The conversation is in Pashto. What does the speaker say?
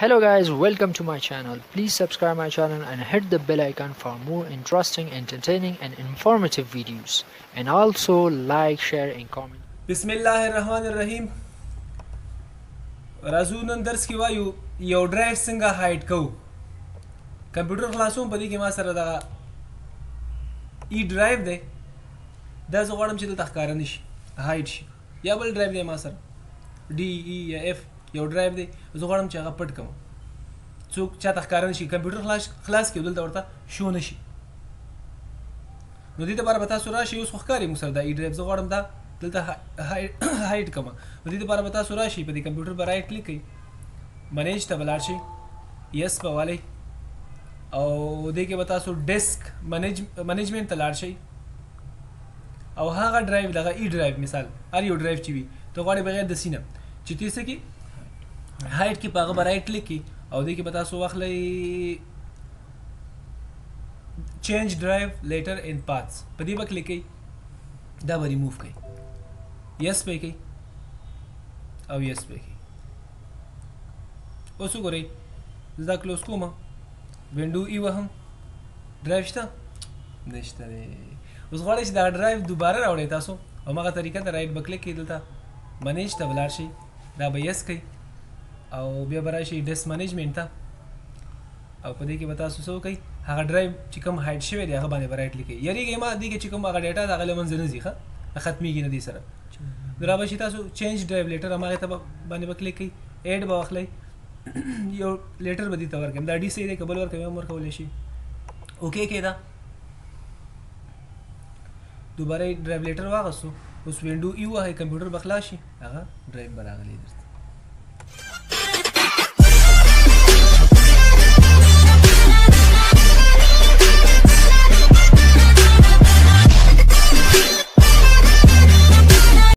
Hello guys, welcome to my channel. Please subscribe my channel and hit the bell icon for more interesting, entertaining and informative videos. And also like, share and comment. बिस्मिल्लाहिर्रहमानिर्रहीम राजू नन दर्स की वायु یو ډرایو څنګه هایډ کوو کمپیوټر خلاصوم په دې کې ما سره دا ای ډرایو دی دا زه غواړم چې دلته ښکاره نه شي هایډ شي یا بل ډرایو دی ما سره ډي ای یا اف یو ډرایو دی زه غواړم چې هغه پټ کړم څوک چاته ښکاره نه شي کمپیوټر خلاص کړي دلته ورته شو نه شي نو دې لپاره به تاسو راشئ اوس خو ښکاري موږ سره دا ای ډرایو زه غواړم دا دلته هایډ کړم نو دې لپاره به تاسو راشئ په دې کمپیوټر به رایټ کلیک کړئ منیج ته به لاړ شئ یس به والئ او دې کې به تاسو ډیسک منیجمنټ ته لاړ شئ او هغه ډرایو دغه ای ډرایو مثال هر یو ډرایو چې وي ته غواړې بغیر د سي نه چې ته څه کې هایډ کې په هغه به رایټ کلیک کړي او دې کې به تاسو واخلئ چینج ډرایو لیټر اینډ پاتس په دې به کلیک کړئ دا به ریموو کړئ یس به یې کړئ او یس به یې کړئ اوس وګورئ زه دا کلوز کوم وینډو ای وهم ډرایو شته نشته دی اوس غواړئ چې دا ډرایو دوباره راوړئ تاسو هماغه طریقه ته رایټ به کلیک کړئ دلته منیج ته به لاړ شئ دا به یس کړئ او بیا به راشئ ډیسک منیجمنټ ته او په دې کې به تاسو څه وکړئ هغه ډرایو چې کوم هایډ شوی دی هغه باندې به رایټ کلیک کړئ یریږئ مه دې کې چې کوم هغه ډیټا د هغه له منځه نه ځي ښه ختمیږي نه دې سره نو را به شي تاسو چینج ډرایو لیټر هماغې ته باندې به کلیک کړئ ایډ به واخلئ یو لیټر به دې ته ورکړم دا ډي صحیح دی که بل ورکوي هم ورکولی شي اوکې کېده دوباره یې ډرایو لیټر واخیستو اوس وینډو ای ووهئ کمپیوټر به خلاص شي هغه ډرایو به راغلی درته